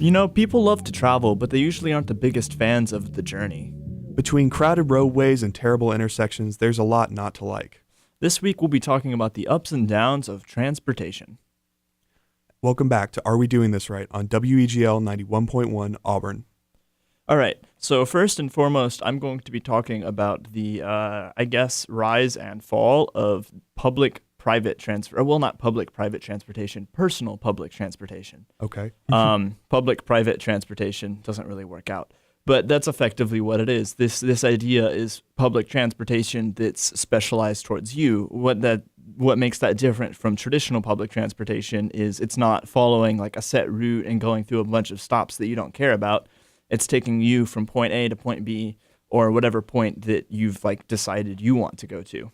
You know, people love to travel, but they usually aren't the biggest fans of the journey. Between crowded roadways and terrible intersections, there's a lot not to like. This week we'll be talking about the ups and downs of transportation. Welcome back to Are We Doing This Right on WEGL 91.1 Auburn. All right, so first and foremost, I'm going to be talking about the, rise and fall of public-private not public-private transportation, personal public transportation. Okay. Public-private transportation doesn't really work out. But that's effectively what it is. This idea is public transportation that's specialized towards you. What makes that different from traditional public transportation is it's not following like a set route and going through a bunch of stops that you don't care about. It's taking you from point A to point B or whatever point that you've like decided you want to go to.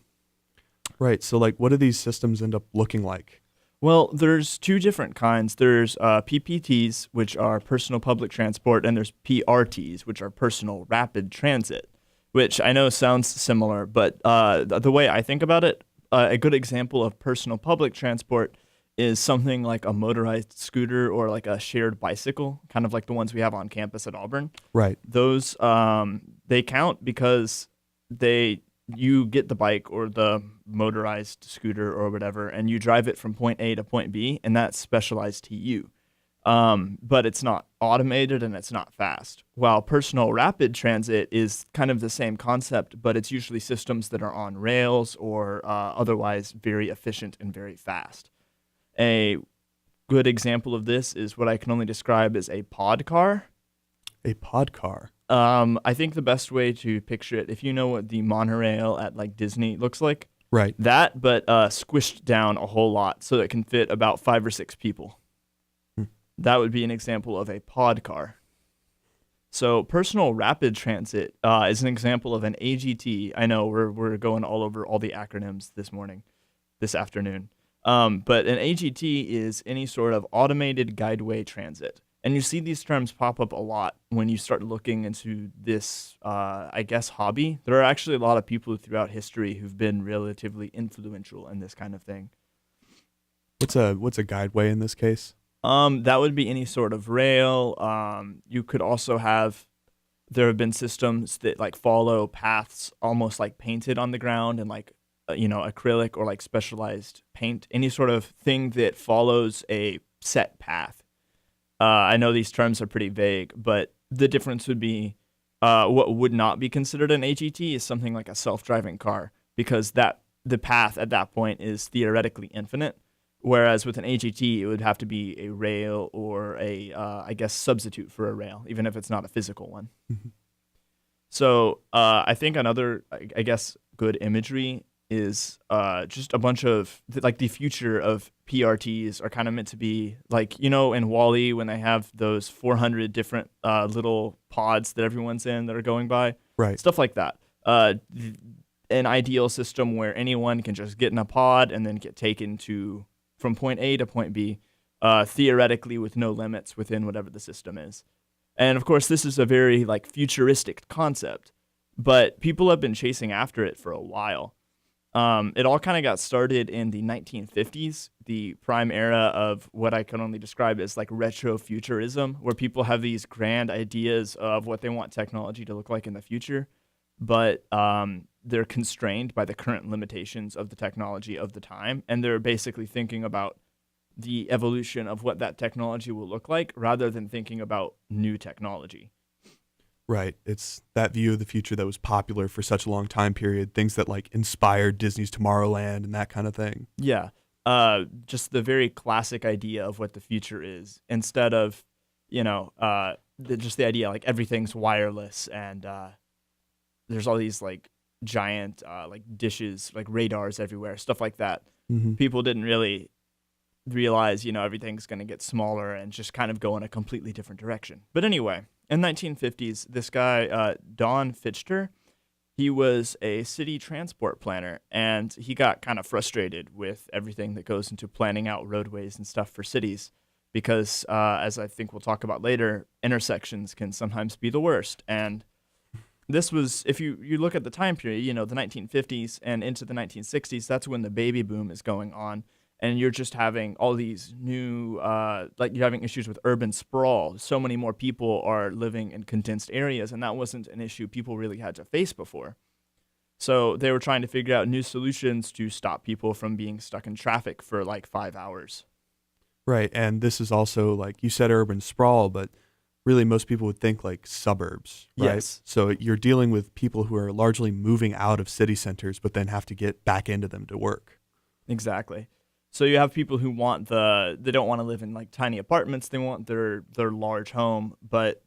Right. So what do these systems end up looking like? Well, there's two different kinds. There's PPTs, which are personal public transport, and there's PRTs, which are personal rapid transit, which I know sounds similar, but the way I think about it, a good example of personal public transport is something like a motorized scooter or like a shared bicycle, kind of like the ones we have on campus at Auburn. Right. Those, they count because you get the bike or the motorized scooter or whatever, and you drive it from point A to point B, and that's specialized to you. But it's not automated and it's not fast. While personal rapid transit is kind of the same concept, but it's usually systems that are on rails or otherwise very efficient and very fast. A good example of this is what I can only describe as a pod car. A pod car. I think the best way to picture it, if you know what the monorail at like Disney looks like, right? That, but squished down a whole lot so it can fit about 5 or 6 people. That would be an example of a pod car. So personal rapid transit is an example of an AGT. I know we're going all over all the acronyms this afternoon. But an AGT is any sort of automated guideway transit. And you see these terms pop up a lot when you start looking into this, hobby. There are actually a lot of people throughout history who've been relatively influential in this kind of thing. What's a guideway in this case? That would be any sort of rail. You could also there have been systems that like follow paths almost like painted on the ground and like, acrylic or like specialized paint, any sort of thing that follows a set path. I know these terms are pretty vague, but the difference would be what would not be considered an AGT is something like a self-driving car because the path at that point is theoretically infinite, whereas with an AGT, it would have to be a rail or a substitute for a rail, even if it's not a physical one. Mm-hmm. So I think another, good imagery is just a bunch of the future of PRTs are kind of meant to be like, in WALL-E when they have those 400 different little pods that everyone's in that are going by. Right. Stuff like that. An ideal system where anyone can just get in a pod and then get taken from point A to point B, theoretically with no limits within whatever the system is. And of course, this is a very futuristic concept, but people have been chasing after it for a while. It all kind of got started in the 1950s, the prime era of what I can only describe as retrofuturism, where people have these grand ideas of what they want technology to look like in the future, but they're constrained by the current limitations of the technology of the time, and they're basically thinking about the evolution of what that technology will look like rather than thinking about new technology. Right. It's that view of the future that was popular for such a long time period, things that inspired Disney's Tomorrowland and that kind of thing. Yeah. Just the very classic idea of what the future is instead of, just the idea everything's wireless and there's all these giant dishes, radars everywhere, stuff like that. Mm-hmm. People didn't really realize, everything's going to get smaller and just kind of go in a completely different direction. But anyway, in the 1950s, this guy, Don Fichter, he was a city transport planner, and he got kind of frustrated with everything that goes into planning out roadways and stuff for cities because, as I think we'll talk about later, intersections can sometimes be the worst. And this was, if you look at the time period, the 1950s and into the 1960s, that's when the baby boom is going on. and you're just having all these new, like you're having issues with urban sprawl. So many more people are living in condensed areas, and that wasn't an issue people really had to face before. So they were trying to figure out new solutions to stop people from being stuck in traffic for like 5 hours. Right. And this is also, like you said, urban sprawl, but really most people would think like suburbs, right? Yes. So you're dealing with people who are largely moving out of city centers, but then have to get back into them to work. Exactly. So you have people who want they don't want to live in like tiny apartments. They want their large home, but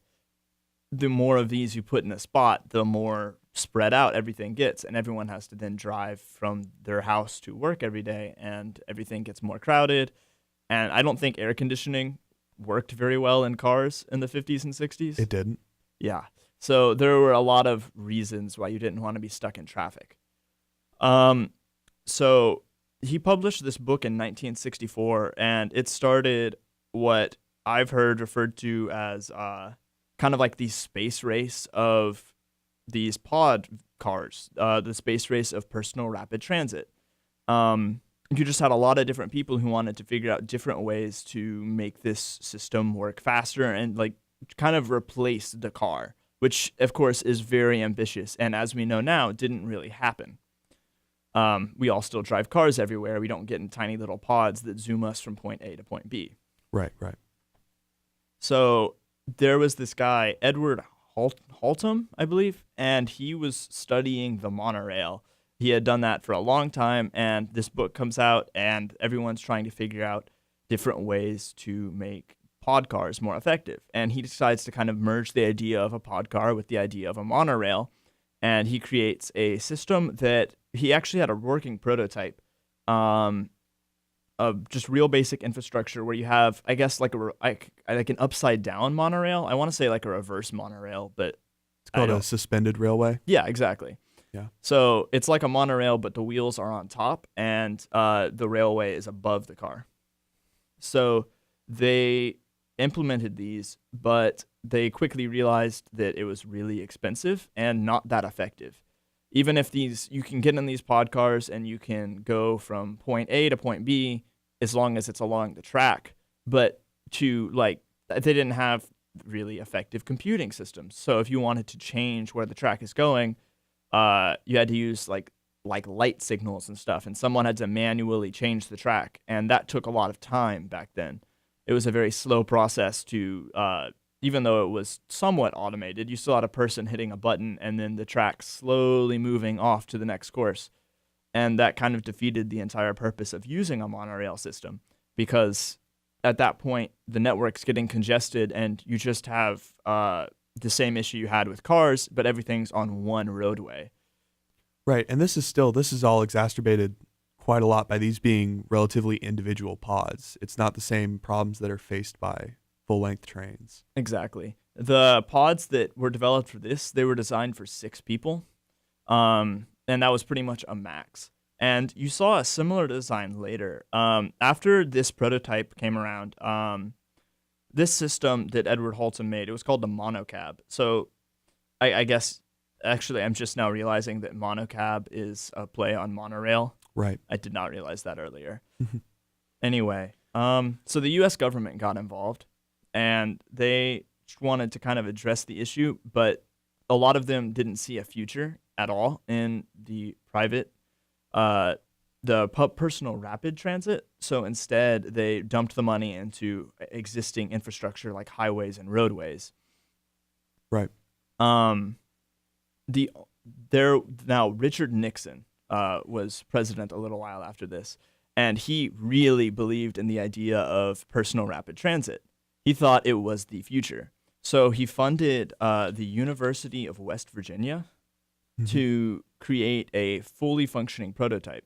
the more of these you put in a spot, the more spread out everything gets, and everyone has to then drive from their house to work every day, and everything gets more crowded. And I don't think air conditioning worked very well in cars in the 50s and 60s. It didn't. Yeah. So there were a lot of reasons why you didn't want to be stuck in traffic. So he published this book in 1964, and it started what I've heard referred to as kind of like the space race of these pod cars, the space race of personal rapid transit. You just had a lot of different people who wanted to figure out different ways to make this system work faster and like kind of replace the car, which of course is very ambitious. And as we know now, didn't really happen. We all still drive cars everywhere. We don't get in tiny little pods that zoom us from point A to point B. Right, right. So there was this guy, Edward Haltom, I believe, and he was studying the monorail. He had done that for a long time, and this book comes out, and everyone's trying to figure out different ways to make pod cars more effective. And he decides to kind of merge the idea of a pod car with the idea of a monorail, and he creates a system that he actually had a working prototype of just real basic infrastructure where you have, I guess, like an upside down monorail. I want to say like a reverse monorail, but It's called a suspended railway. Yeah, exactly. Yeah. So it's like a monorail, but the wheels are on top and the railway is above the car. So they implemented these, but they quickly realized that it was really expensive and not that effective. Even if you can get in these pod cars and you can go from point A to point B as long as it's along the track, but they didn't have really effective computing systems. So if you wanted to change where the track is going, you had to use like light signals and stuff, and someone had to manually change the track, and that took a lot of time back then. It was a very slow process to, even though it was somewhat automated, you still had a person hitting a button and then the track slowly moving off to the next course. And that kind of defeated the entire purpose of using a monorail system, because at that point, the network's getting congested and you just have the same issue you had with cars, but everything's on one roadway. Right, and this is all exacerbated quite a lot by these being relatively individual pods. It's not the same problems that are faced by full-length trains. Exactly. The pods that were developed for this, they were designed for 6 people, and that was pretty much a max. And you saw a similar design later. After this prototype came around, this system that Edward Haltom made, it was called the monocab. So I guess, actually, I'm just now realizing that monocab is a play on monorail. Right. I did not realize that earlier. Anyway, so the U.S. government got involved, and they wanted to kind of address the issue, but a lot of them didn't see a future at all in the private, personal rapid transit. So instead, they dumped the money into existing infrastructure like highways and roadways. Right. Now Richard Nixon was president a little while after this, and he really believed in the idea of personal rapid transit. He thought it was the future. So he funded the University of West Virginia to create a fully functioning prototype.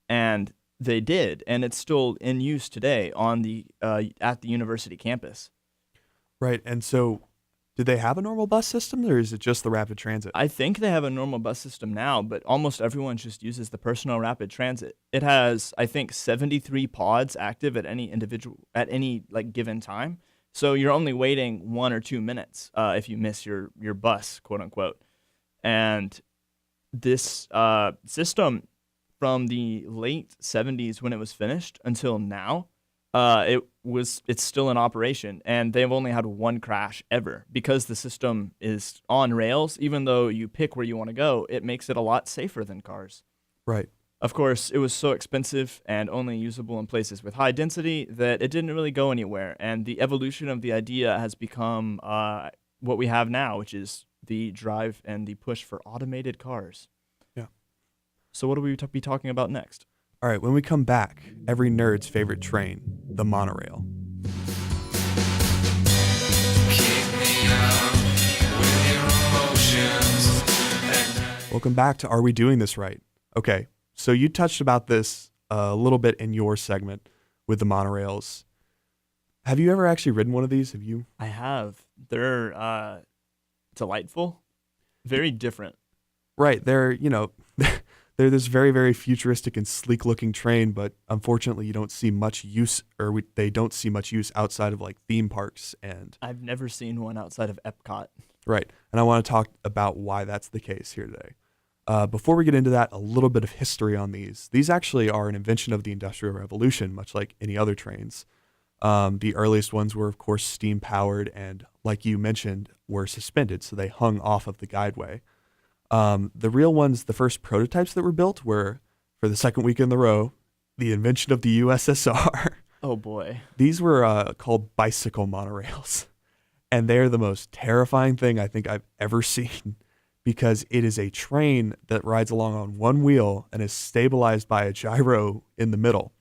And they did, and it's still in use today on at the university campus. Right, and so did they have a normal bus system, or is it just the rapid transit? I think they have a normal bus system now, but almost everyone just uses the personal rapid transit. It has, I think, 73 pods active at any given time. So you're only waiting 1 or 2 minutes if you miss your bus, quote unquote. And this system from the late 70s when it was finished until now, it's still in operation, and they've only had one crash ever because the system is on rails. Even though you pick where you want to go, it makes it a lot safer than cars. Right. Of course, it was so expensive and only usable in places with high density that it didn't really go anywhere. And the evolution of the idea has become what we have now, which is the drive and the push for automated cars. Yeah. So what will we be talking about next? All right, when we come back, every nerd's favorite train, the monorail. Keep me up with your emotions. Welcome back to Are We Doing This Right? Okay, so you touched about this a little bit in your segment with the monorails. Have you ever actually ridden one of these? Have you? I have. They're delightful, very different. Right, they're they're this very, very futuristic and sleek-looking train, but unfortunately, you don't see much use, they don't see much use outside of like theme parks and. I've never seen one outside of Epcot. Right, and I want to talk about why that's the case here today. Before we get into that, a little bit of history on these. These actually are an invention of the Industrial Revolution, much like any other trains. The earliest ones were, of course, steam-powered and, like you mentioned, were suspended, so they hung off of the guideway. The real ones, the first prototypes that were built were, for the second week in a row, the invention of the USSR. Oh, boy. These were called bicycle monorails, and they're the most terrifying thing I think I've ever seen, because it is a train that rides along on one wheel and is stabilized by a gyro in the middle.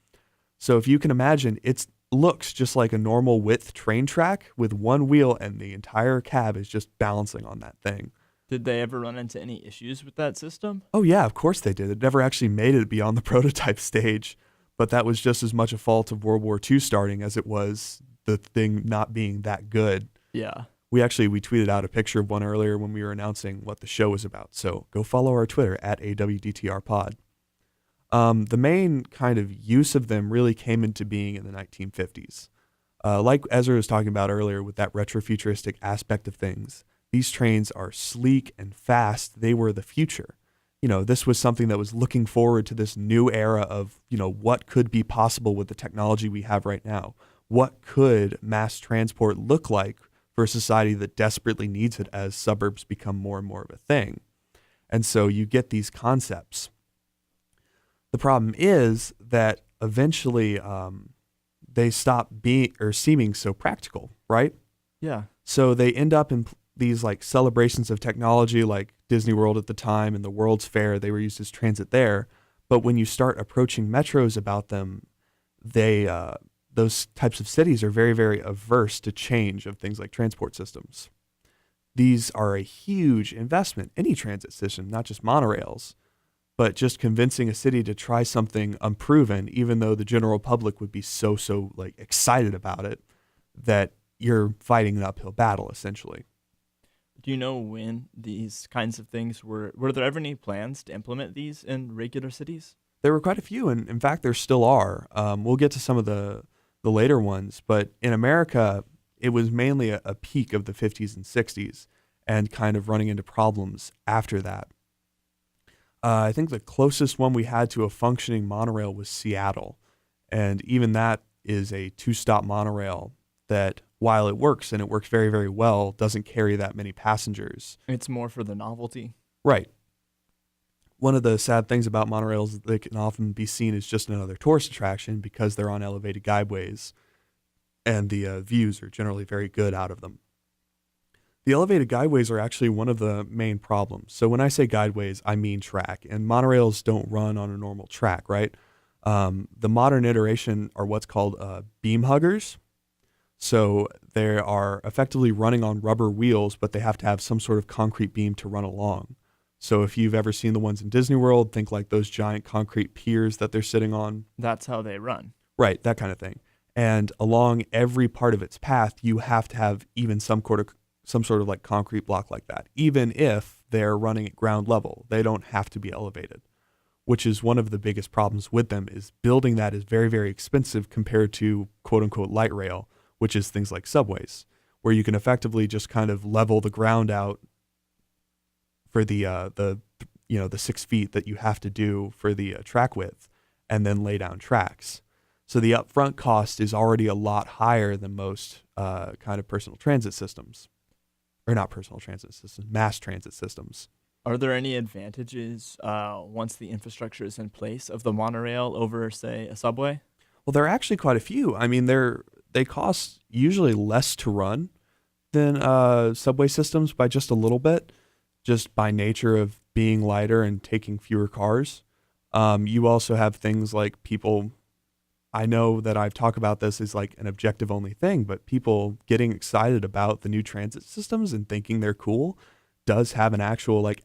So if you can imagine, it looks just like a normal width train track with one wheel, and the entire cab is just balancing on that thing. Did they ever run into any issues with that system? Oh yeah, of course they did. It never actually made it beyond the prototype stage, but that was just as much a fault of World War II starting as it was the thing not being that good. Yeah. We tweeted out a picture of one earlier when we were announcing what the show was about. So go follow our Twitter at AWDTR pod. The main kind of use of them really came into being in the 1950s. Like Ezra was talking about earlier with that retrofuturistic aspect of things, these trains are sleek and fast. They were the future. This was something that was looking forward to this new era of, what could be possible with the technology we have right now. What could mass transport look like for a society that desperately needs it as suburbs become more and more of a thing? And so you get these concepts. The problem is that eventually they stop seeming so practical, right? Yeah. So they end up in these like celebrations of technology like Disney World at the time and the World's Fair. They were used as transit there. But when you start approaching metros about them, those types of cities are very, very averse to change of things like transport systems. These are a huge investment, any transit system, not just monorails, but just convincing a city to try something unproven, even though the general public would be so like excited about it, that you're fighting an uphill battle essentially. Do you know when these kinds of things were there ever any plans to implement these in regular cities? There were quite a few, and in fact, there still are. We'll get to some of the later ones, but in America, it was mainly a peak of the 50s and 60s and kind of running into problems after that. I think the closest one we had to a functioning monorail was Seattle, and even that is a two-stop monorail that, while it works, and it works very, very well, doesn't carry that many passengers. It's more for the novelty. Right. One of the sad things about monorails is that they can often be seen as just another tourist attraction because they're on elevated guideways, and the views are generally very good out of them. The elevated guideways are actually one of the main problems. So when I say guideways, I mean track, and monorails don't run on a normal track, right? The modern iteration are what's called beam huggers. So they are effectively running on rubber wheels, but they have to have some sort of concrete beam to run along. So if you've ever seen the ones in Disney World, think like those giant concrete piers that they're sitting on. That's how they run. Right, that kind of thing. And along every part of its path, you have to have even some sort of like concrete block like that. Even if they're running at ground level, they don't have to be elevated, which is one of the biggest problems with them. Is building that is very, very expensive compared to quote unquote light rail, which is things like subways, where you can effectively just kind of level the ground out for the the 6 feet that you have to do for the track width, and then lay down tracks. So the upfront cost is already a lot higher than most kind of personal transit systems, or not personal transit systems, mass transit systems. Are there any advantages once the infrastructure is in place of the monorail over, say, a subway? Well, there are actually quite a few. I mean, they cost usually less to run than subway systems by just a little bit, just by nature of being lighter and taking fewer cars. You also have things like people. I know that I've talked about this as like an objective only thing, but people getting excited about the new transit systems and thinking they're cool does have an actual like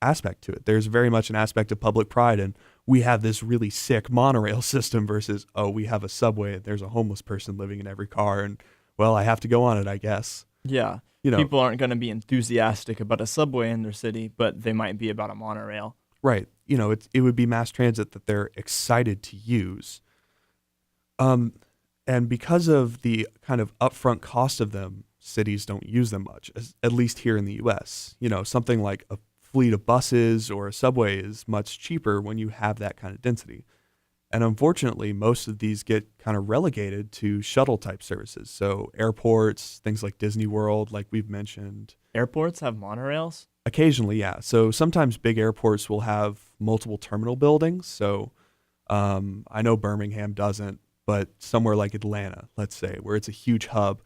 aspect to it. There's very much an aspect of public pride, and we have this really sick monorail system versus, oh, we have a subway and there's a homeless person living in every car, and well, I have to go on it, I guess. Yeah. People aren't going to be enthusiastic about a subway in their city, but they might be about a monorail. Right. It would be mass transit that they're excited to use. And because of the kind of upfront cost of them, cities don't use them much, at least here in the U.S. Something like a fleet of buses or a subway is much cheaper when you have that kind of density. And unfortunately, most of these get kind of relegated to shuttle type services. So airports, things like Disney World, like we've mentioned. Airports have monorails? Occasionally, yeah. So sometimes big airports will have multiple terminal buildings. So I know Birmingham doesn't, but somewhere like Atlanta, let's say, where it's a huge hub.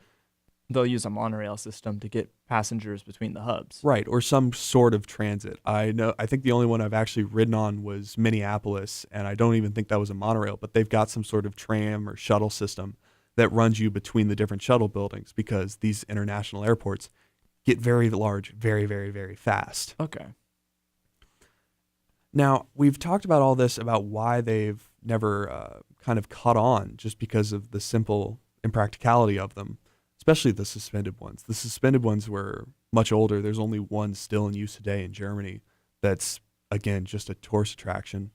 They'll use a monorail system to get passengers between the hubs. Right, or some sort of transit. I think the only one I've actually ridden on was Minneapolis, and I don't even think that was a monorail, but they've got some sort of tram or shuttle system that runs you between the different shuttle buildings because these international airports get very large very, very, very fast. Okay. Now, we've talked about all this about why they've never kind of caught on just because of the simple impracticality of them, especially the suspended ones. The suspended ones were much older. There's only one still in use today in Germany that's, again, just a tourist attraction.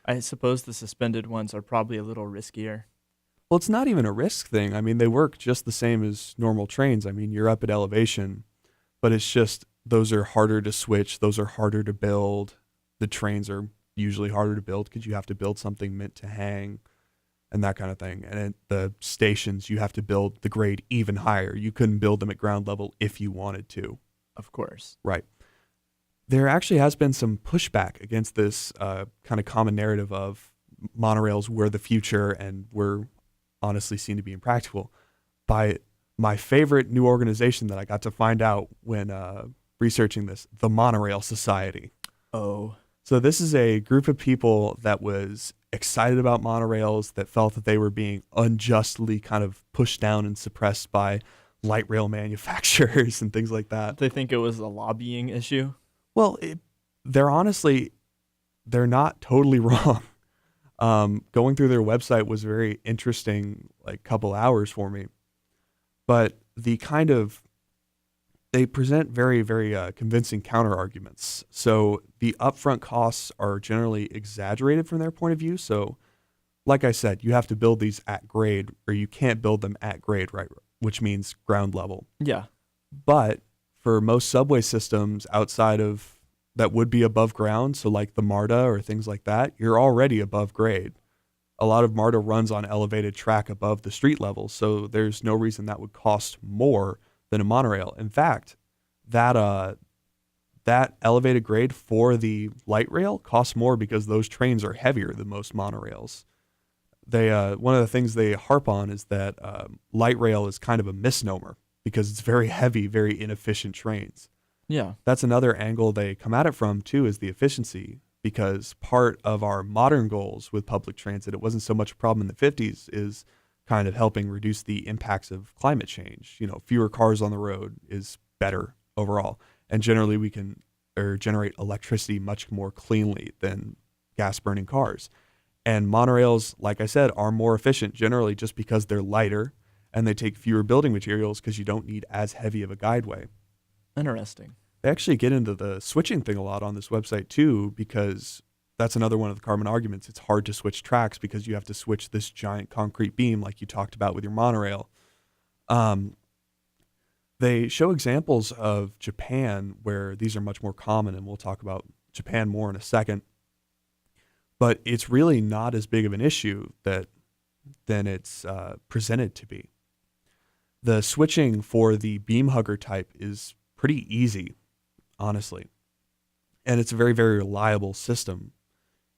I suppose the suspended ones are probably a little riskier. Well, it's not even a risk thing. I mean, they work just the same as normal trains. I mean, you're up at elevation, but it's just those are harder to switch. Those are harder to build. The trains are usually harder to build because you have to build something meant to hang and that kind of thing. And at the stations, you have to build the grade even higher. You couldn't build them at ground level if you wanted to. Of course. Right. There actually has been some pushback against this kind of common narrative of monorails were the future and were honestly seen to be impractical by my favorite new organization that I got to find out when researching this, the Monorail Society. Oh. So this is a group of people that was excited about monorails, that felt that they were being unjustly kind of pushed down and suppressed by light rail manufacturers and things like that. They think it was a lobbying issue? Well, they're not totally wrong. Going through their website was very interesting, like couple hours for me. But they present very, very convincing counter arguments. So the upfront costs are generally exaggerated from their point of view. So like I said, you have to build these at grade, or you can't build them at grade, right? Which means ground level. Yeah. But for most subway systems outside of that would be above ground, so like the MARTA or things like that, you're already above grade. A lot of MARTA runs on elevated track above the street level, so there's no reason that would cost more than a monorail. In fact, that elevated grade for the light rail costs more because those trains are heavier than most monorails. They one of the things they harp on is that light rail is kind of a misnomer because it's very heavy, very inefficient trains. Yeah. That's another angle they come at it from too, is the efficiency, because part of our modern goals with public transit, it wasn't so much a problem in the 50s, is kind of helping reduce the impacts of climate change. Fewer cars on the road is better overall. And generally we can generate electricity much more cleanly than gas burning cars. And monorails, like I said, are more efficient generally just because they're lighter and they take fewer building materials because you don't need as heavy of a guideway. Interesting. They actually get into the switching thing a lot on this website too, because that's another one of the common arguments. It's hard to switch tracks because you have to switch this giant concrete beam like you talked about with your monorail. They show examples of Japan where these are much more common, and we'll talk about Japan more in a second. But it's really not as big of an issue than it's presented to be. The switching for the beam hugger type is pretty easy, honestly. And it's a very, very reliable system,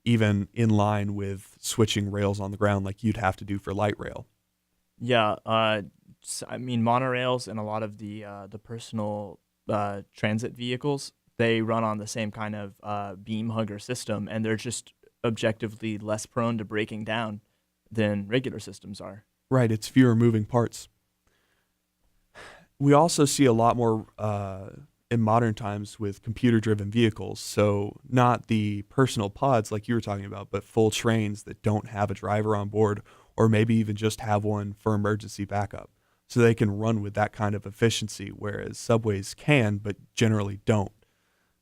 even in line with switching rails on the ground like you'd have to do for light rail. Yeah, I mean monorails and a lot of the personal transit vehicles, they run on the same kind of beam hugger system, and they're just objectively less prone to breaking down than regular systems are. Right, it's fewer moving parts. We also see a lot more in modern times with computer-driven vehicles. So not the personal pods like you were talking about, but full trains that don't have a driver on board, or maybe even just have one for emergency backup. So they can run with that kind of efficiency, whereas subways can, but generally don't.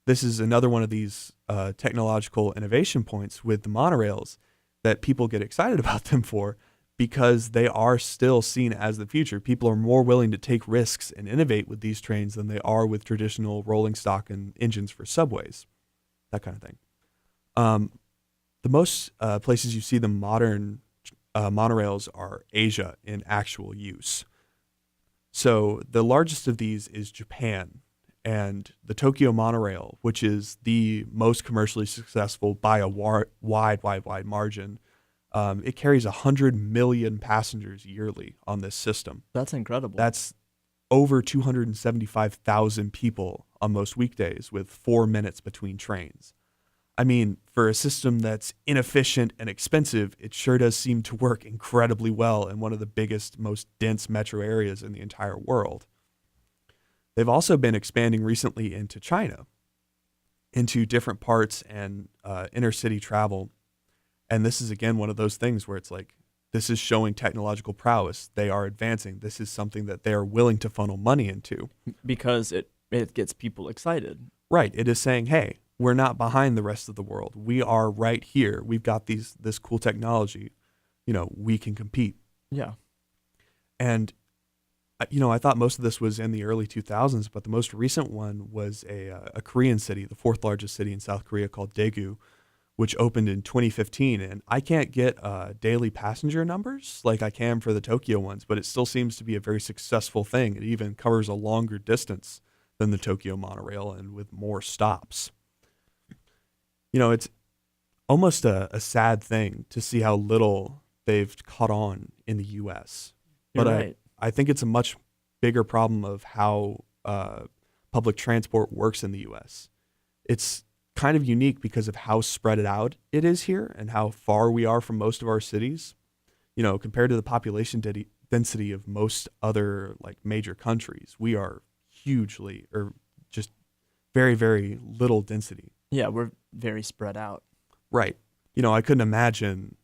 This is another one of these technological innovation points with the monorails that people get excited about them for, because they are still seen as the future. People are more willing to take risks and innovate with these trains than they are with traditional rolling stock and engines for subways, that kind of thing. The most places you see the modern monorails are Asia in actual use. So the largest of these is Japan, and the Tokyo monorail, which is the most commercially successful by a wide margin. It carries 100 million passengers yearly on this system. That's incredible. That's over 275,000 people on most weekdays with 4 minutes between trains. I mean, for a system that's inefficient and expensive, it sure does seem to work incredibly well in one of the biggest, most dense metro areas in the entire world. They've also been expanding recently into China, into different parts and inner-city travel. And this is, again, one of those things where it's like, this is showing technological prowess. They are advancing. This is something that they are willing to funnel money into. Because it gets people excited. Right. It is saying, hey, we're not behind the rest of the world. We are right here. We've got this cool technology. We can compete. Yeah. And, I thought most of this was in the early 2000s, but the most recent one was a Korean city, the fourth largest city in South Korea, called Daegu, which opened in 2015. And I can't get daily passenger numbers like I can for the Tokyo ones, but it still seems to be a very successful thing. It even covers a longer distance than the Tokyo monorail and with more stops. It's almost a sad thing to see how little they've caught on in the U.S. You're But right. I think it's a much bigger problem of how public transport works in the U.S. It's kind of unique because of how spread it out it is here and how far we are from most of our cities, compared to the population density of most other major countries. We are hugely, or just very, very little density. Yeah, we're very spread out. Right. I couldn't imagine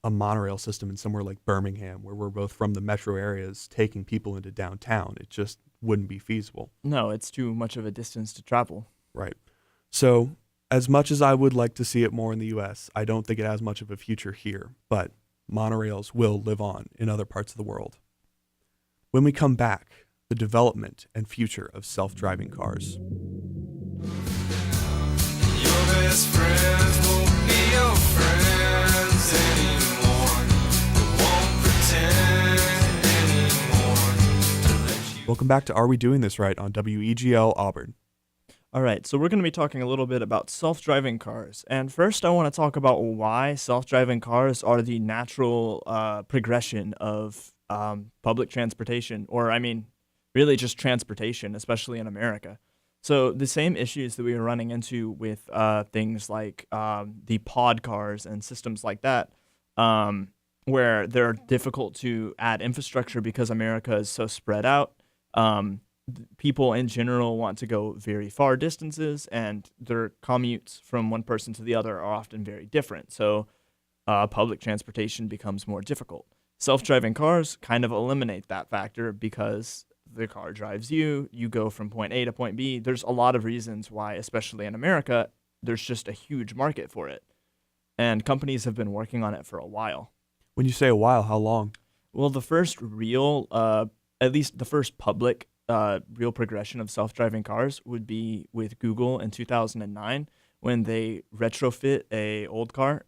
a monorail system in somewhere like Birmingham, where we're both from the metro areas, taking people into downtown. It just wouldn't be feasible. No, it's too much of a distance to travel. Right. So as much as I would like to see it more in the U.S., I don't think it has much of a future here, but monorails will live on in other parts of the world. When we come back, the development and future of self-driving cars. Your best friends won't be your friends anymore. They won't pretend anymore. Welcome back to Are We Doing This Right on WEGL Auburn. All right, so we're going to be talking a little bit about self-driving cars. And first, I want to talk about why self-driving cars are the natural progression of public transportation, or really just transportation, especially in America. So the same issues that we were running into with things like the pod cars and systems like that, where they're difficult to add infrastructure because America is so spread out. People in general want to go very far distances, and their commutes from one person to the other are often very different. So public transportation becomes more difficult. Self-driving cars kind of eliminate that factor because the car drives you. You go from point A to point B. There's a lot of reasons why, especially in America, there's just a huge market for it. And companies have been working on it for a while. When you say a while, how long? Well, the first real, at least the first public real progression of self-driving cars would be with Google in 2009 when they retrofit a old car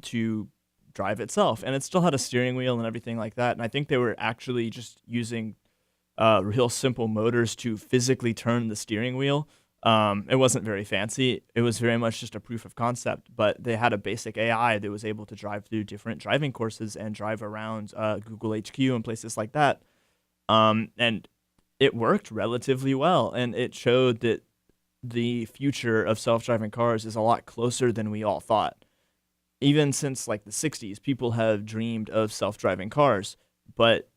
to drive itself, and it still had a steering wheel and everything like that. And I think they were actually just using real simple motors to physically turn the steering wheel. It wasn't very fancy. It was very much just a proof of concept, but they had a basic AI that was able to drive through different driving courses and drive around Google HQ and places like that. And it worked relatively well, and it showed that the future of self-driving cars is a lot closer than we all thought. Even since like the 60s, people have dreamed of self-driving cars, but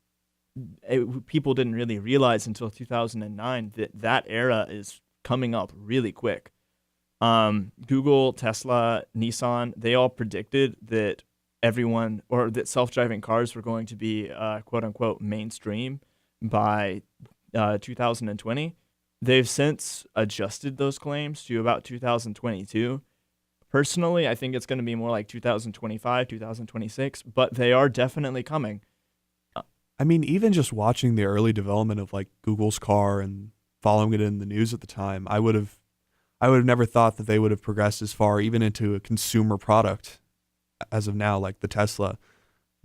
people didn't really realize until 2009 that that era is coming up really quick. Google, Tesla, Nissan, they all predicted that that self-driving cars were going to be quote unquote mainstream by 2020. They've since adjusted those claims to about 2022. Personally, I think it's going to be more like 2025, 2026, but they are definitely coming. I mean, even just watching the early development of like Google's car and following it in the news at the time, I would have never thought that they would have progressed as far, even into a consumer product as of now, like the Tesla,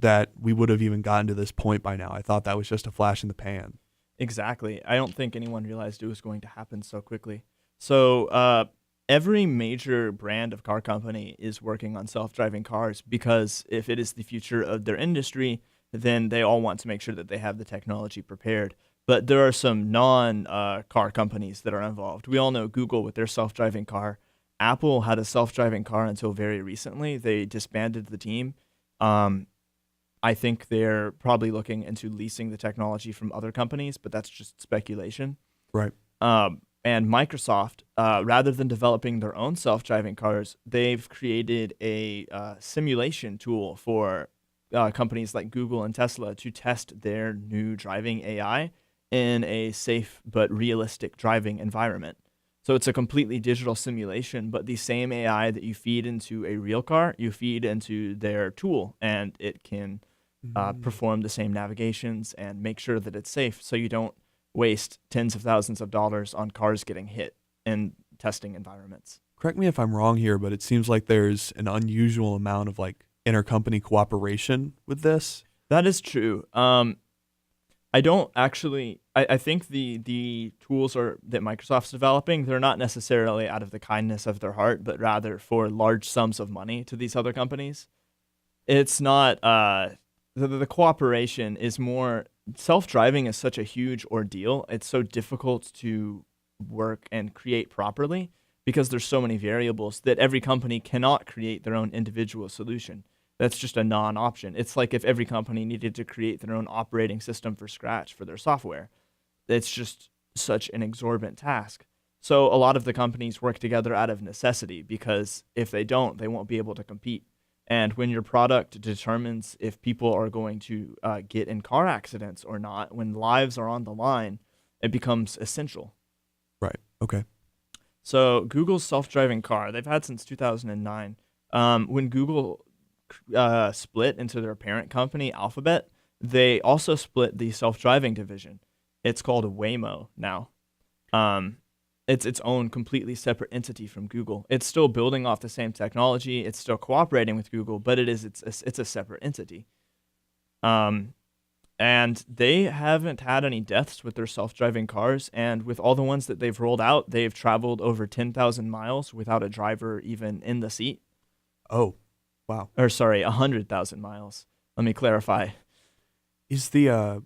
that we would have even gotten to this point by now. I thought that was just a flash in the pan. Exactly. I don't think anyone realized it was going to happen so quickly. So every major brand of car company is working on self-driving cars because if it is the future of their industry, then they all want to make sure that they have the technology prepared. But there are some non-car companies that are involved. We all know Google with their self-driving car. Apple had a self-driving car until very recently. They disbanded the team. I think they're probably looking into leasing the technology from other companies, but that's just speculation. Right. And Microsoft, rather than developing their own self-driving cars, they've created a simulation tool for companies like Google and Tesla to test their new driving AI in a safe but realistic driving environment. So it's a completely digital simulation, but the same AI that you feed into a real car, you feed into their tool, and it can perform the same navigations and make sure that it's safe so you don't waste tens of thousands of dollars on cars getting hit in testing environments. Correct me if I'm wrong here, but it seems like there's an unusual amount of like intercompany cooperation with this. That is true. I don't actually. I think the tools that Microsoft's developing, they're not necessarily out of the kindness of their heart, but rather for large sums of money to these other companies. It's not. The cooperation is more. Self-driving is such a huge ordeal. It's so difficult to work and create properly because there's so many variables that every company cannot create their own individual solution. That's just a non-option. It's like if every company needed to create their own operating system from scratch for their software. It's just such an exorbitant task. So a lot of the companies work together out of necessity because if they don't, they won't be able to compete. And when your product determines if people are going to get in car accidents or not, when lives are on the line, it becomes essential. Right. Okay. So Google's self-driving car, they've had since 2009. When Google split into their parent company, Alphabet, they also split the self-driving division. It's called Waymo now. It's its own completely separate entity from Google. It's still building off the same technology. It's still cooperating with Google, but it's a separate entity. And they haven't had any deaths with their self-driving cars. And with all the ones that they've rolled out, they've traveled over 10,000 miles without a driver even in the seat. Oh, wow. Or sorry, 100,000 miles. Let me clarify. Is the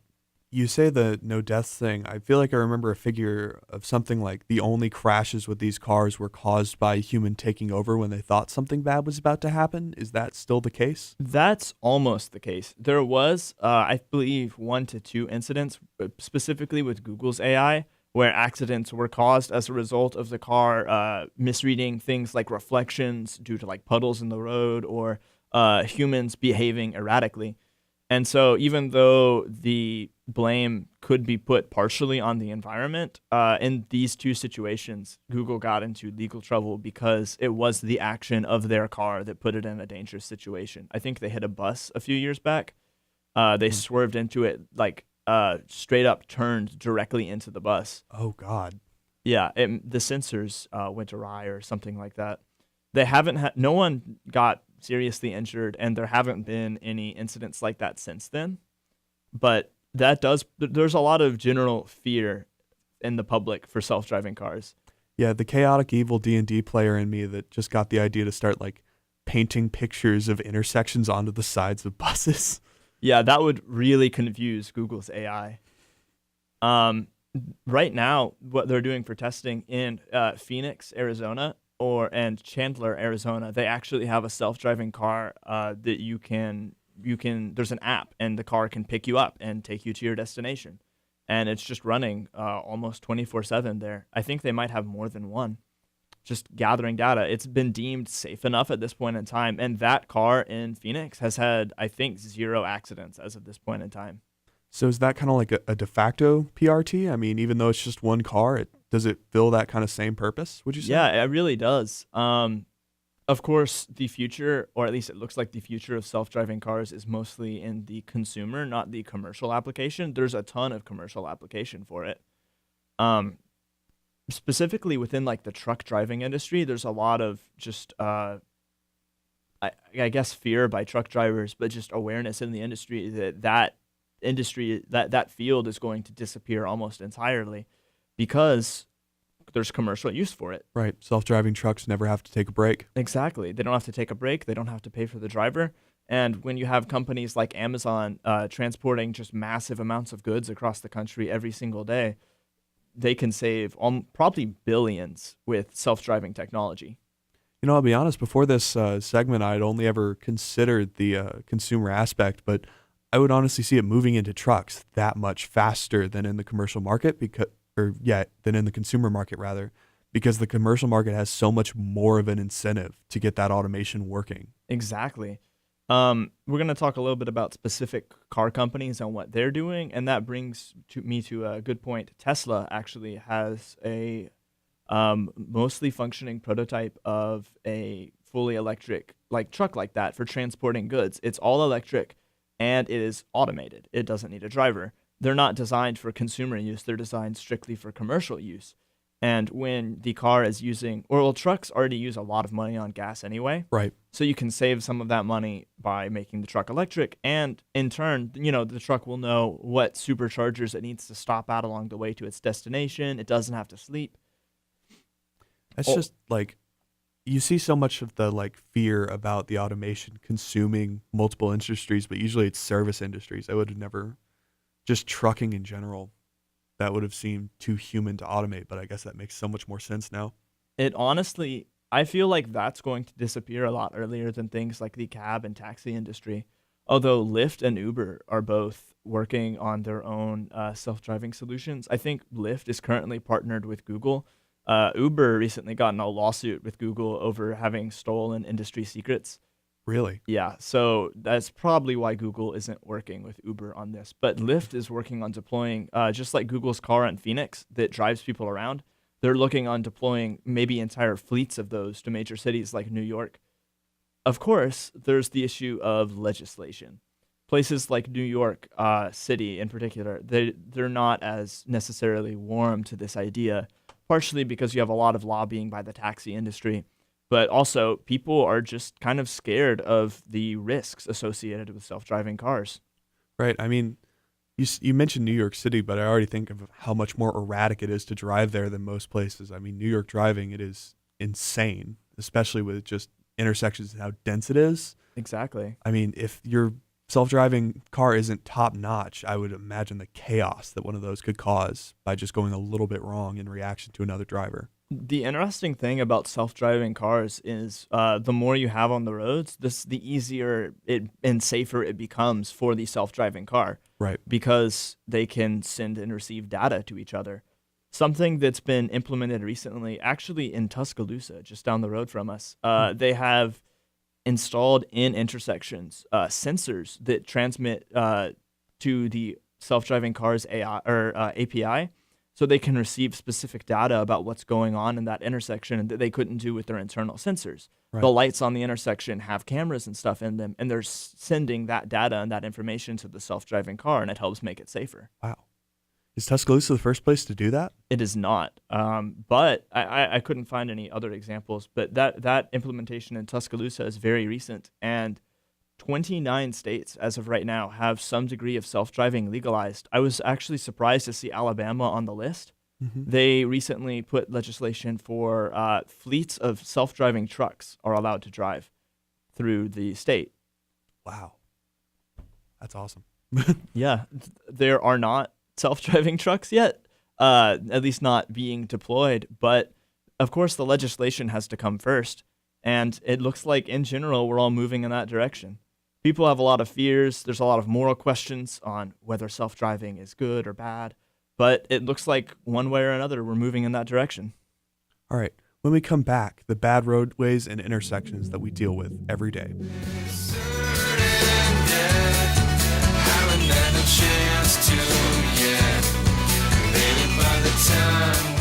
you say the no deaths thing? I feel like I remember a figure of something like the only crashes with these cars were caused by a human taking over when they thought something bad was about to happen. Is that still the case? That's almost the case. There was, I believe, 1 to 2 incidents, specifically with Google's AI, where accidents were caused as a result of the car misreading things like reflections due to like puddles in the road or humans behaving erratically. And so even though the blame could be put partially on the environment, in these 2 situations, Google got into legal trouble because it was the action of their car that put it in a dangerous situation. I think they hit a bus a few years back. They swerved into it like straight up turned directly into the bus. Oh God. Yeah, the sensors went awry or something like that. They haven't had no one got seriously injured, and there haven't been any incidents like that since then. But there's a lot of general fear in the public for self-driving cars. Yeah, the chaotic evil D&D player in me that just got the idea to start like painting pictures of intersections onto the sides of buses. Yeah, that would really confuse Google's AI. Right now, what they're doing for testing in Phoenix, Arizona, and Chandler, Arizona, they actually have a self-driving car that you can. There's an app, and the car can pick you up and take you to your destination, and it's just running almost 24/7 there. I think they might have more than one. Just gathering data. It's been deemed safe enough at this point in time, and that car in Phoenix has had, I think, 0 accidents as of this point in time. So is that kind of like a de facto PRT? I mean, even though it's just one car, does it fill that kind of same purpose, would you say? Yeah, it really does. Of course, the future, or at least it looks like the future of self-driving cars is mostly in the consumer, not the commercial application. There's a ton of commercial application for it. Specifically within like the truck driving industry, there's a lot of just, I guess, fear by truck drivers, but just awareness in the industry that field is going to disappear almost entirely because there's commercial use for it. Right. Self-driving trucks never have to take a break. Exactly. They don't have to take a break. They don't have to pay for the driver. And when you have companies like Amazon transporting just massive amounts of goods across the country every single day, they can save probably billions with self-driving technology. You know, I'll be honest, before this segment, I'd only ever considered the consumer aspect, but I would honestly see it moving into trucks that much faster than in the commercial market than in the consumer market rather, because the commercial market has so much more of an incentive to get that automation working. Exactly. We're going to talk a little bit about specific car companies and what they're doing, and that brings me to a good point. Tesla actually has a mostly functioning prototype of a fully electric truck like that for transporting goods. It's all electric, and it is automated. It doesn't need a driver. They're not designed for consumer use. They're designed strictly for commercial use. And when the car is trucks already use a lot of money on gas anyway. Right. So you can save some of that money by making the truck electric. And in turn, the truck will know what superchargers it needs to stop at along the way to its destination. It doesn't have to sleep. That's just like, you see so much of the like fear about the automation consuming multiple industries, but usually it's service industries. I would have never, just trucking in general, that would have seemed too human to automate, but I guess that makes so much more sense now. It honestly, I feel like that's going to disappear a lot earlier than things like the cab and taxi industry. Although Lyft and Uber are both working on their own self-driving solutions. I think Lyft is currently partnered with Google. Uber recently got in a lawsuit with Google over having stolen industry secrets. Really? Yeah, so that's probably why Google isn't working with Uber on this. But Lyft is working on deploying, just like Google's car in Phoenix that drives people around, they're looking on deploying maybe entire fleets of those to major cities like New York. Of course, there's the issue of legislation. Places like New York City in particular, they're not as necessarily warm to this idea, partially because you have a lot of lobbying by the taxi industry. But also, people are just kind of scared of the risks associated with self-driving cars. Right. I mean, you mentioned New York City, but I already think of how much more erratic it is to drive there than most places. I mean, New York driving, it is insane, especially with just intersections and how dense it is. Exactly. I mean, if your self-driving car isn't top-notch, I would imagine the chaos that one of those could cause by just going a little bit wrong in reaction to another driver. The interesting thing about self-driving cars is the more you have on the roads, the easier and safer it becomes for the self-driving car. Right. Because they can send and receive data to each other. Something that's been implemented recently, actually in Tuscaloosa, just down the road from us, they have installed in intersections sensors that transmit to the self-driving car's AI or API. so they can receive specific data about what's going on in that intersection and that they couldn't do with their internal sensors. Right. The lights on the intersection have cameras and stuff in them, and they're sending that data and that information to the self-driving car, and it helps make it safer. Wow. Is Tuscaloosa the first place to do that? It is not, but I couldn't find any other examples. But that implementation in Tuscaloosa is very recent, and 29 states as of right now have some degree of self-driving legalized. I was actually surprised to see Alabama on the list. Mm-hmm. They recently put legislation for fleets of self-driving trucks are allowed to drive through the state. Wow. That's awesome. Yeah, there are not self-driving trucks yet, at least not being deployed. But of course, the legislation has to come first. And it looks like, in general, we're all moving in that direction. People have a lot of fears. There's a lot of moral questions on whether self-driving is good or bad. But it looks like one way or another, we're moving in that direction. All right. When we come back, the bad roadways and intersections that we deal with every day. Certain yet, haven't had a chance to yet. Maybe by the time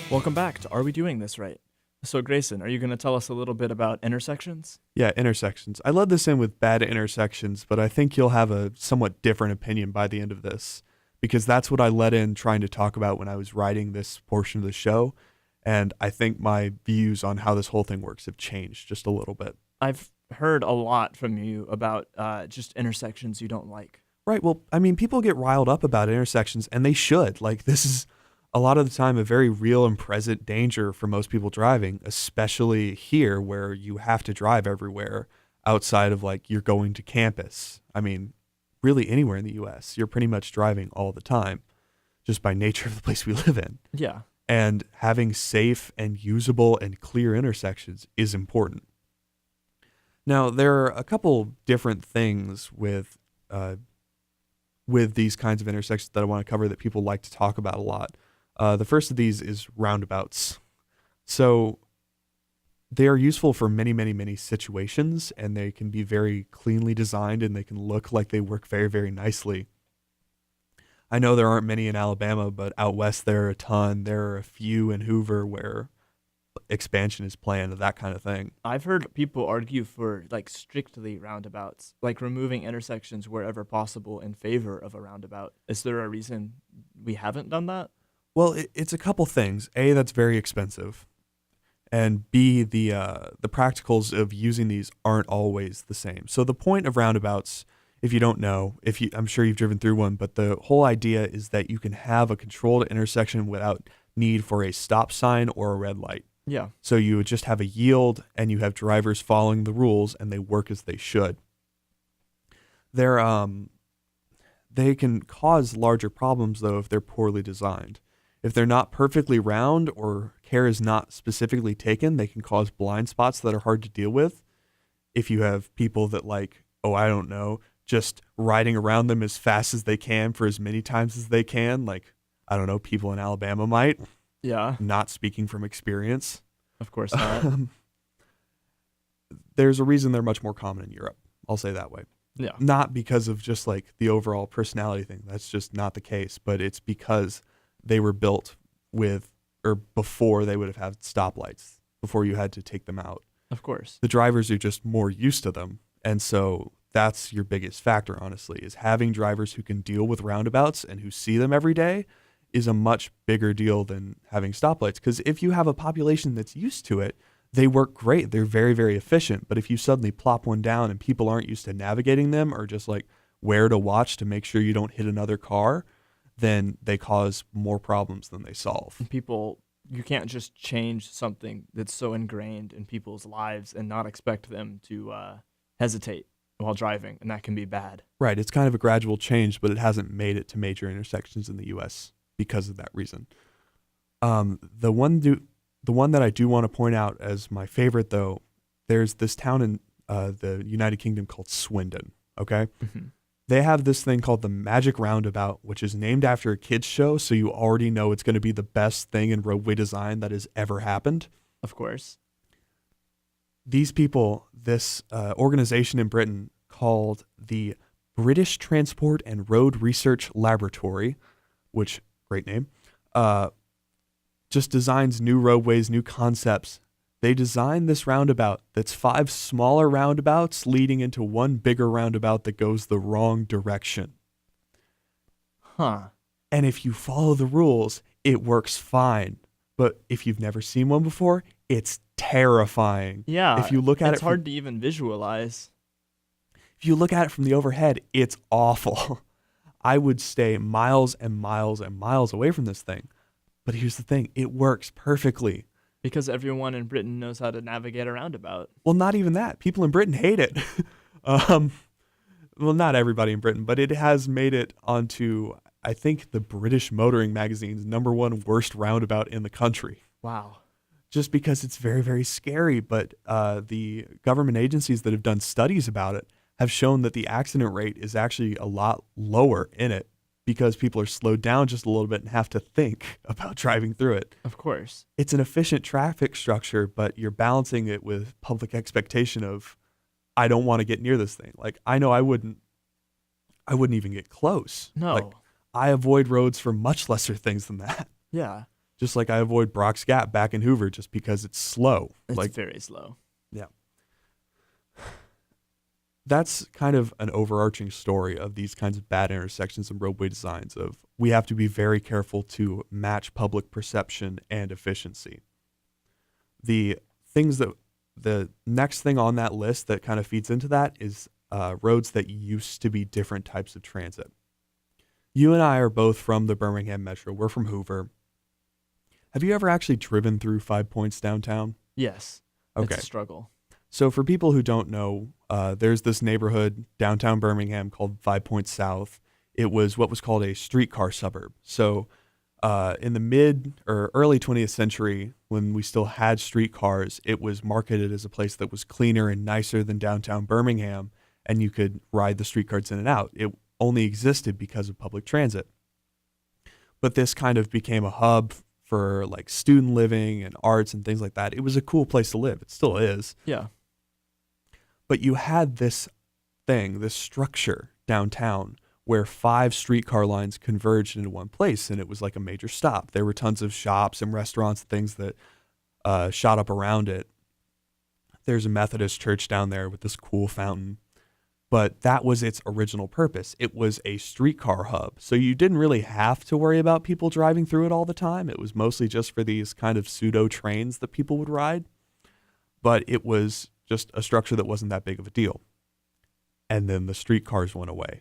we Welcome back to Are We Doing This Right? So, Grayson, are you going to tell us a little bit about intersections? Yeah, intersections. I led this in with bad intersections, but I think you'll have a somewhat different opinion by the end of this, because that's what I led in trying to talk about when I was writing this portion of the show. And I think my views on how this whole thing works have changed just a little bit. I've heard a lot from you about just intersections you don't like. Right. Well, I mean, people get riled up about intersections, and they should. Like, this is a lot of the time a very real and present danger for most people driving, especially here where you have to drive everywhere outside of, like, you're going to campus. I mean, really anywhere in the U.S., you're pretty much driving all the time just by nature of the place we live in. Yeah. And having safe and usable and clear intersections is important. Now, there are a couple different things with these kinds of intersections that I want to cover that people like to talk about a lot. The first of these is roundabouts. So they are useful for many, many, many situations, and they can be very cleanly designed, and they can look like they work very, very nicely. I know there aren't many in Alabama, but out west there are a ton. There are a few in Hoover where expansion is planned, that kind of thing. I've heard people argue for, like, strictly roundabouts, like removing intersections wherever possible in favor of a roundabout. Is there a reason we haven't done that? Well, it's a couple things. A, that's very expensive. And B, the practicals of using these aren't always the same. So the point of roundabouts, if you don't know, I'm sure you've driven through one, but the whole idea is that you can have a controlled intersection without need for a stop sign or a red light. Yeah. So you would just have a yield, and you have drivers following the rules, and they work as they should. They can cause larger problems, though, if they're poorly designed. If they're not perfectly round or care is not specifically taken, they can cause blind spots that are hard to deal with. If you have people that, like, I don't know, just riding around them as fast as they can for as many times as they can, like, I don't know, people in Alabama might. Yeah. Not speaking from experience. Of course not. There's a reason they're much more common in Europe. I'll say that way. Yeah. Not because of just, like, the overall personality thing. That's just not the case. But it's because they were built before they would have had stoplights, before you had to take them out. Of course. The drivers are just more used to them. And so that's your biggest factor, honestly, is having drivers who can deal with roundabouts and who see them every day is a much bigger deal than having stoplights. Because if you have a population that's used to it, they work great. They're very, very efficient. But if you suddenly plop one down and people aren't used to navigating them or just, like, where to watch to make sure you don't hit another car, then they cause more problems than they solve. You can't just change something that's so ingrained in people's lives and not expect them to hesitate while driving, and that can be bad. Right. It's kind of a gradual change, but it hasn't made it to major intersections in the U.S. because of that reason. The one that I do want to point out as my favorite, though, there's this town in the United Kingdom called Swindon, okay? Mm-hmm. They have this thing called the Magic Roundabout, which is named after a kid's show, so you already know it's going to be the best thing in roadway design that has ever happened. Of course. These people, this organization in Britain called the British Transport and Road Research Laboratory, which, great name, just designs new roadways, new concepts. They designed this roundabout that's 5 smaller roundabouts leading into one bigger roundabout that goes the wrong direction. Huh. And if you follow the rules, it works fine. But if you've never seen one before, it's terrifying. Yeah. If you look at it's hard to even visualize. If you look at it from the overhead, it's awful. I would stay miles and miles and miles away from this thing. But here's the thing, it works perfectly. Because everyone in Britain knows how to navigate a roundabout. Well, not even that. People in Britain hate it. Well, not everybody in Britain, but it has made it onto, I think, the British Motoring Magazine's #1 worst roundabout in the country. Wow. Just because it's very, very scary. But the government agencies that have done studies about it have shown that the accident rate is actually a lot lower in it because people are slowed down just a little bit and have to think about driving through it. Of course. It's an efficient traffic structure, but you're balancing it with public expectation of, I don't want to get near this thing. Like, I know I wouldn't even get close. No. Like, I avoid roads for much lesser things than that. Yeah. Just like I avoid Brock's Gap back in Hoover just because it's slow. It's like, very slow. yeah. That's kind of an overarching story of these kinds of bad intersections and roadway designs of we have to be very careful to match public perception and efficiency. The next thing on that list that kind of feeds into that is roads that used to be different types of transit. You and I are both from the Birmingham Metro. We're from Hoover. Have you ever actually driven through 5 Points downtown? Yes. Okay. It's a struggle. So for people who don't know, there's this neighborhood downtown Birmingham called 5 Points South. It was what was called a streetcar suburb. So in the mid or early 20th century, when we still had streetcars, it was marketed as a place that was cleaner and nicer than downtown Birmingham, and you could ride the streetcars in and out. It only existed because of public transit. But this kind of became a hub for like student living and arts and things like that. It was a cool place to live. It still is. Yeah. But you had this thing, this structure downtown where 5 streetcar lines converged into one place, and it was like a major stop. There were tons of shops and restaurants, things that shot up around it. There's a Methodist church down there with this cool fountain. But that was its original purpose. It was a streetcar hub. So you didn't really have to worry about people driving through it all the time. It was mostly just for these kind of pseudo trains that people would ride. But it was just a structure that wasn't that big of a deal. And then the streetcars went away,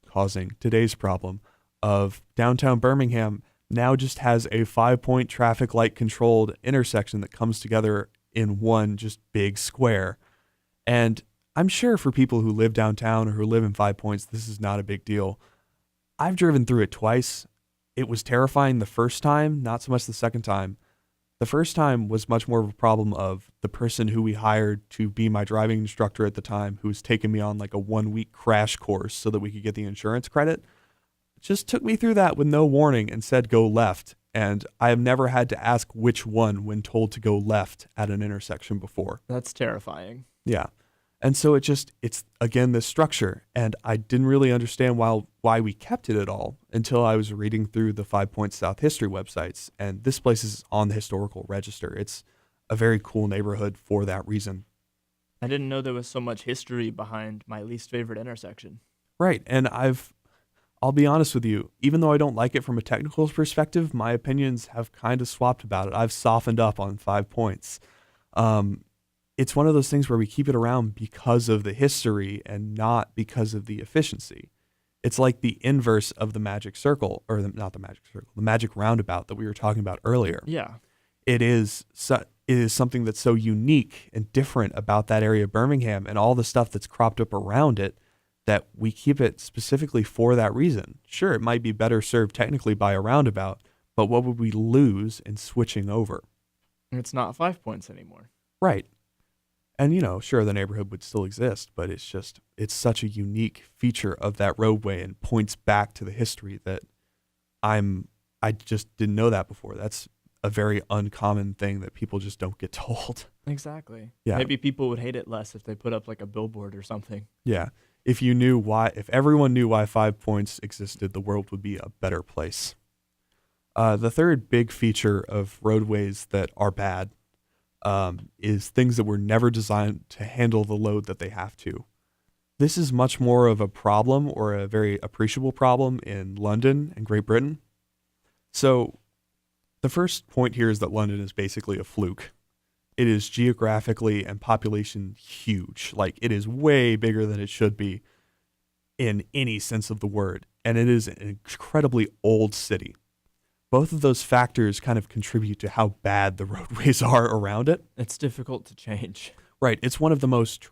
causing today's problem of downtown Birmingham now just has a 5-point traffic light controlled intersection that comes together in one just big square. And I'm sure for people who live downtown or who live in 5 Points, this is not a big deal. I've driven through it twice. It was terrifying the first time, not so much the second time. The first time was much more of a problem of the person who we hired to be my driving instructor at the time, who was taking me on like a 1-week crash course so that we could get the insurance credit, just took me through that with no warning and said go left. And I have never had to ask which one when told to go left at an intersection before. That's terrifying. Yeah. And so it's again, this structure. And I didn't really understand why we kept it at all until I was reading through the 5 Points South history websites. And this place is on the historical register. It's a very cool neighborhood for that reason. I didn't know there was so much history behind my least favorite intersection. Right. And I'll be honest with you, even though I don't like it from a technical perspective, my opinions have kind of swapped about it. I've softened up on 5 Points. It's one of those things where we keep it around because of the history and not because of the efficiency. It's like the inverse of the magic circle, or not the magic circle, the magic roundabout that we were talking about earlier. Yeah. It is something that's so unique and different about that area of Birmingham and all the stuff that's cropped up around it that we keep it specifically for that reason. Sure, it might be better served technically by a roundabout, but what would we lose in switching over? It's not 5 Points anymore. Right. And, sure, the neighborhood would still exist, but it's such a unique feature of that roadway and points back to the history that I just didn't know that before. That's a very uncommon thing that people just don't get told. Exactly. Yeah. Maybe people would hate it less if they put up like a billboard or something. Yeah. If everyone knew why 5 Points existed, the world would be a better place. The third big feature of roadways that are bad is things that were never designed to handle the load that they have to. This is much more of a problem, or a very appreciable problem, in London and Great Britain. So the first point here is that London is basically a fluke. It is geographically and population huge. Like, it is way bigger than it should be in any sense of the word. And it is an incredibly old city. Both of those factors kind of contribute to how bad the roadways are around it. It's difficult to change. Right. It's one of the most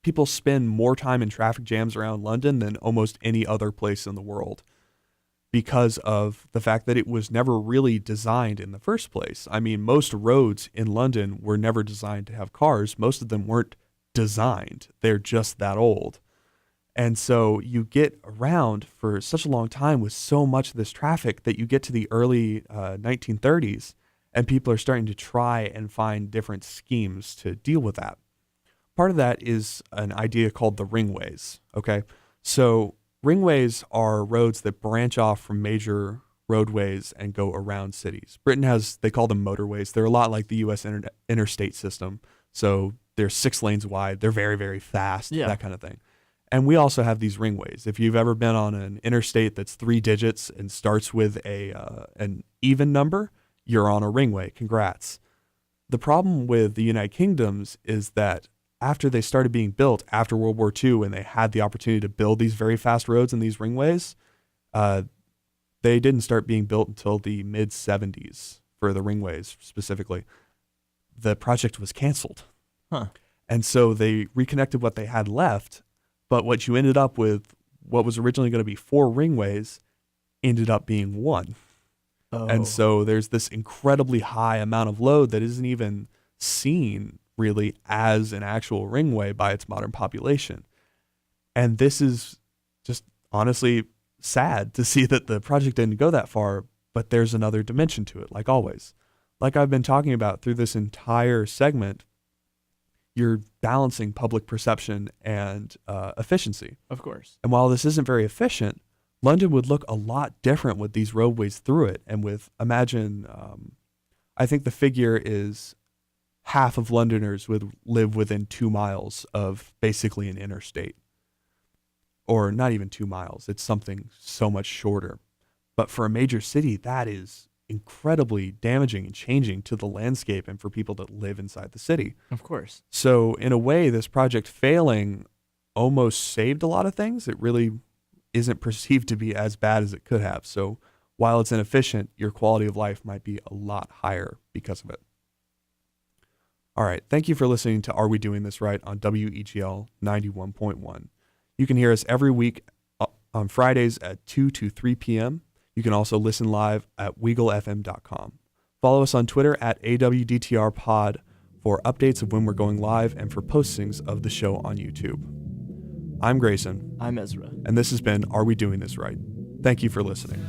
people spend more time in traffic jams around London than almost any other place in the world, because of the fact that it was never really designed in the first place. I mean, most roads in London were never designed to have cars. Most of them weren't designed. They're just that old. And so you get around for such a long time with so much of this traffic that you get to the early 1930s, and people are starting to try and find different schemes to deal with that. Part of that is an idea called the ringways. Okay, so ringways are roads that branch off from major roadways and go around cities. Britain they call them motorways. They're a lot like the U.S. interstate system. So they're 6 lanes wide. They're very, very fast, that kind of thing. And we also have these ringways. If you've ever been on an interstate that's 3 digits and starts with an even number, you're on a ringway. Congrats. The problem with the United Kingdoms is that after they started being built after World War II, and they had the opportunity to build these very fast roads and these ringways, they didn't start being built until the mid-70s for the ringways specifically. The project was canceled. And so they reconnected what they had left, but what you ended up with, what was originally going to be 4 ringways, ended up being 1. And so there's this incredibly high amount of load that isn't even seen really as an actual ringway by its modern population. And this is just honestly sad to see that the project didn't go that far, but there's another dimension to it, like always. Like I've been talking about through this entire segment, you're balancing public perception and efficiency. Of course. And while this isn't very efficient, London would look a lot different with these roadways through it. And I think the figure is half of Londoners would live within 2 miles of basically an interstate. Or not even 2 miles. It's something so much shorter. But for a major city, that is incredibly damaging and changing to the landscape and for people that live inside the city. Of course. So in a way, this project failing almost saved a lot of things. It really isn't perceived to be as bad as it could have. So while it's inefficient, your quality of life might be a lot higher because of it. All right. Thank you for listening to Are We Doing This Right on WEGL 91.1. You can hear us every week on Fridays at 2 to 3 p.m. You can also listen live at WEGLFM.com. Follow us on Twitter at AWDTR Pod for updates of when we're going live and for postings of the show on YouTube. I'm Grayson. I'm Ezra. And this has been Are We Doing This Right? Thank you for listening.